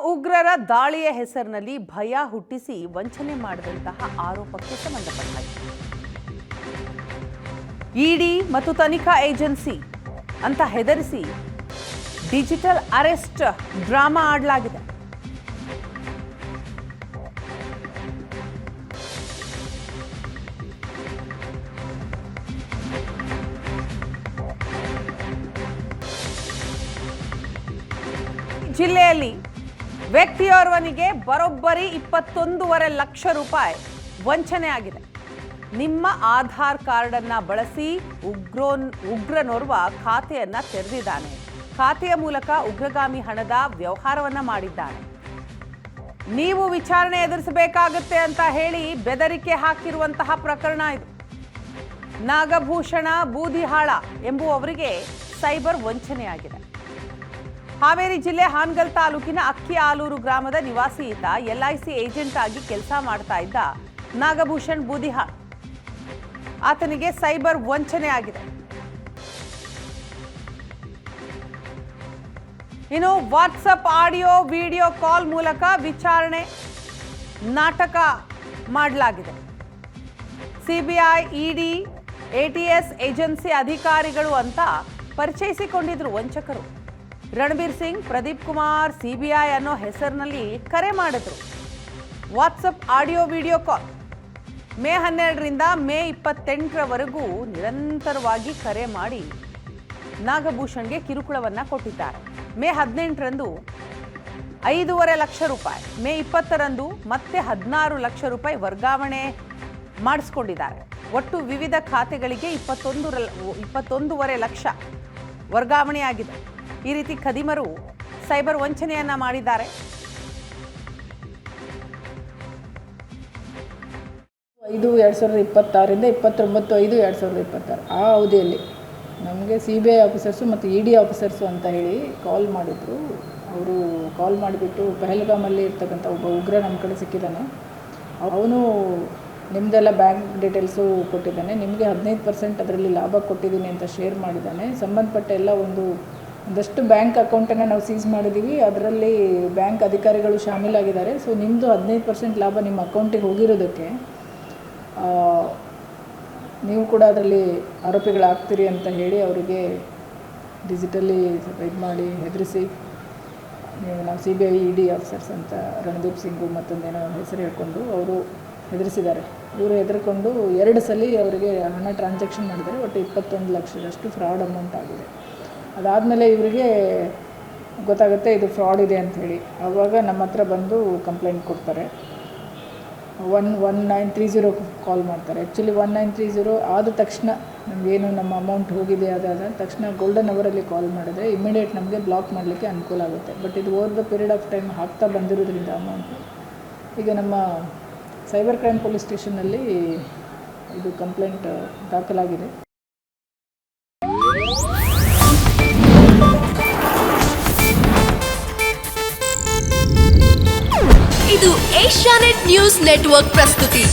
ಉಗ್ರರ ದಾಳಿಯ ಹೆಸರಿನಲ್ಲಿ ಭಯ ಹುಟ್ಟಿಸಿ ವಂಚನೆ ಮಾಡಿದಂತಹ ಆರೋಪಕ್ಕೆ ಸಂಬಂಧಪಟ್ಟ ಹಾಗೆ ಇಡಿ ಮತ್ತು ತನಿಖಾ ಏಜೆನ್ಸಿ ಅಂತ ಹೆದರಿಸಿ ಡಿಜಿಟಲ್ ಅರೆಸ್ಟ್ ಡ್ರಾಮಾ ಆಡಲಾಗಿದೆ. ಜಿಲ್ಲೆಯಲ್ಲಿ ವ್ಯಕ್ತಿಯೋರ್ವನಿಗೆ ಬರೋಬ್ಬರಿ 21.5 ಲಕ್ಷ ರೂಪಾಯಿ ವಂಚನೆ ಆಗಿದೆ. ನಿಮ್ಮ ಆಧಾರ್ ಕಾರ್ಡ್ ಅನ್ನ ಬಳಸಿ ಉಗ್ರನೋರ್ವ ಖಾತೆಯನ್ನ ತೆರೆದಿದ್ದಾನೆ. ಖಾತೆಯ ಮೂಲಕ ಉಗ್ರಗಾಮಿ ಹಣದ ವ್ಯವಹಾರವನ್ನ ಮಾಡಿದ್ದಾನೆ. ನೀವು ವಿಚಾರಣೆ ಎದುರಿಸಬೇಕಾಗುತ್ತೆ ಅಂತ ಹೇಳಿ ಬೆದರಿಕೆ ಹಾಕಿರುವಂತಹ ಪ್ರಕರಣ ಇದು. ನಾಗಭೂಷಣ ಬೂದಿಹಾಳ ಎಂಬುವವರಿಗೆ ಸೈಬರ್ ವಂಚನೆಯಾಗಿದೆ. ಹಾವೇರಿ ಜಿಲ್ಲೆ ಹಾನಗಲ್ ತಾಲೂಕಿನ ಅಕ್ಕಿ ಆಲೂರು ಗ್ರಾಮದ ನಿವಾಸಿ ಈತ LIC ಏಜೆಂಟ್ ಆಗಿ ಕೆಲಸ ಮಾಡ್ತಾ ಇದ್ದ ನಾಗಭೂಷಣ್ ಬೂದಿಹಾಳ್. ಆತನಿಗೆ ಸೈಬರ್ ವಂಚನೆ ಆಗಿದೆ. ಇನ್ನು ವಾಟ್ಸಪ್ ಆಡಿಯೋ ವಿಡಿಯೋ ಕಾಲ್ ಮೂಲಕ ವಿಚಾರಣೆ ನಾಟಕ ಮಾಡಲಾಗಿದೆ. CBI, ED, ATS ಏಜೆನ್ಸಿ ಅಧಿಕಾರಿಗಳು ಅಂತ ಪರಿಚಯಿಸಿಕೊಂಡಿದ್ರು ವಂಚಕರು. ರಣಬೀರ್ ಸಿಂಗ್, ಪ್ರದೀಪ್ ಕುಮಾರ್, CBI ಅನ್ನೋ ಹೆಸರಿನಲ್ಲಿ ಕರೆ ಮಾಡಿದ್ರು. WhatsApp audio video call May 12ರಿಂದ ಮೇ 28ರವರೆಗೂ ನಿರಂತರವಾಗಿ ಕರೆ ಮಾಡಿ ನಾಗಭೂಷಣ್ಗೆ ಕಿರುಕುಳವನ್ನ ಕೊಟ್ಟಿದ್ದಾರೆ. ಮೇ 18ರಂದು 5.5 ಲಕ್ಷ ರೂಪಾಯಿ, ಮೇ 20ರಂದು ಮತ್ತೆ 16 ಲಕ್ಷ ರೂಪಾಯಿ ವರ್ಗಾವಣೆ ಮಾಡಿಸ್ಕೊಂಡಿದ್ದಾರೆ. ಒಟ್ಟು ವಿವಿಧ ಖಾತೆಗಳಿಗೆ 21.5 ಲಕ್ಷ ವರ್ಗಾವಣೆಯಾಗಿದೆ. ಈ ರೀತಿ ಖದೀಮರು ಸೈಬರ್ ವಂಚನೆಯನ್ನ ಮಾಡಿದ್ದಾರೆ. 5/2026 29/5/2026 ಆ ಅವಧಿಯಲ್ಲಿ ನಮಗೆ CBI ಆಫೀಸರ್ಸು ಮತ್ತು ED ಆಫೀಸರ್ಸು ಅಂತ ಹೇಳಿ ಕಾಲ್ ಮಾಡಿದರು. ಅವರು ಕಾಲ್ ಮಾಡಿಬಿಟ್ಟು ಪಹಲ್ಗಾಮಲ್ಲಿ ಇರ್ತಕ್ಕಂಥ ಒಬ್ಬ ಉಗ್ರ ನಮ್ಮ ಕಡೆ ಸಿಕ್ಕಿದ್ದಾನೆ, ಅವನು ನಿಮ್ಮದೆಲ್ಲ ಬ್ಯಾಂಕ್ ಡೀಟೇಲ್ಸು ಕೊಟ್ಟಿದ್ದಾನೆ, ನಿಮಗೆ 15% ಅದರಲ್ಲಿ ಲಾಭ ಕೊಟ್ಟಿದ್ದೀನಿ ಅಂತ ಶೇರ್ ಮಾಡಿದ್ದಾನೆ. ಸಂಬಂಧಪಟ್ಟ ಎಲ್ಲ ಒಂದಷ್ಟು ಬ್ಯಾಂಕ್ ಅಕೌಂಟನ್ನು ನಾವು ಸೀಸ್ ಮಾಡಿದ್ದೀವಿ, ಅದರಲ್ಲಿ ಬ್ಯಾಂಕ್ ಅಧಿಕಾರಿಗಳು ಶಾಮೀಲಾಗಿದ್ದಾರೆ. ಸೊ ನಿಮ್ಮದು 15% ಲಾಭ ನಿಮ್ಮ ಅಕೌಂಟಿಗೆ ಹೋಗಿರೋದಕ್ಕೆ ನೀವು ಕೂಡ ಅದರಲ್ಲಿ ಆರೋಪಿಗಳಾಗ್ತೀರಿ ಅಂತ ಹೇಳಿ ಅವರಿಗೆ ಡಿಜಿಟಲಿ ಇದು ಮಾಡಿ ಹೆದರಿಸಿ, ನಾವು CBI ED ಆಫೀಸರ್ಸ್ ಅಂತ ರಣದೀಪ್ ಸಿಂಗು ಮತ್ತೊಂದೇನೋ ಹೆಸರು ಹೇಳ್ಕೊಂಡು ಅವರು ಹೆದರಿಸಿದ್ದಾರೆ. ಇವರು ಹೆದರ್ಕೊಂಡು 2 ಸಲ ಅವರಿಗೆ ಹಣ ಟ್ರಾನ್ಸಾಕ್ಷನ್ ಮಾಡಿದ್ದಾರೆ. ಒಟ್ಟು 21 ಲಕ್ಷದಷ್ಟು ಫ್ರಾಡ್ ಅಮೌಂಟ್ ಆಗಿದೆ. ಅದಾದಮೇಲೆ ಇವರಿಗೆ ಗೊತ್ತಾಗುತ್ತೆ ಇದು ಫ್ರಾಡ್ ಇದೆ ಅಂಥೇಳಿ. ಆವಾಗ ನಮ್ಮ ಹತ್ರ ಬಂದು ಕಂಪ್ಲೇಂಟ್ ಕೊಡ್ತಾರೆ. 1930 ಕಾಲ್ ಮಾಡ್ತಾರೆ. ಆ್ಯಕ್ಚುಲಿ 1930 ಆದ ತಕ್ಷಣ ನಮಗೇನು ನಮ್ಮ ಅಮೌಂಟ್ ಹೋಗಿದೆ ಅದಾದ ತಕ್ಷಣ ಗೋಲ್ಡನ್ ಅವರಲ್ಲಿ ಕಾಲ್ ಮಾಡಿದ್ರೆ ಇಮಿಡಿಯೇಟ್ ನಮಗೆ ಬ್ಲಾಕ್ ಮಾಡಲಿಕ್ಕೆ ಅನುಕೂಲ ಆಗುತ್ತೆ. ಬಟ್ ಇದು over the period of time ಆಗ್ತಾ ಬಂದಿರೋದ್ರಿಂದ ಅಮೌಂಟು ಈಗ ನಮ್ಮ ಸೈಬರ್ ಕ್ರೈಮ್ ಪೊಲೀಸ್ ಸ್ಟೇಷನ್ನಲ್ಲಿ ಇದು ಕಂಪ್ಲೇಂಟ್ ದಾಖಲಾಗಿದೆ. ಇದು ಏಷ್ಯಾನೆಟ್ ನ್ಯೂಸ್ ನೆಟ್ವರ್ಕ್ ಪ್ರಸ್ತುತಿ.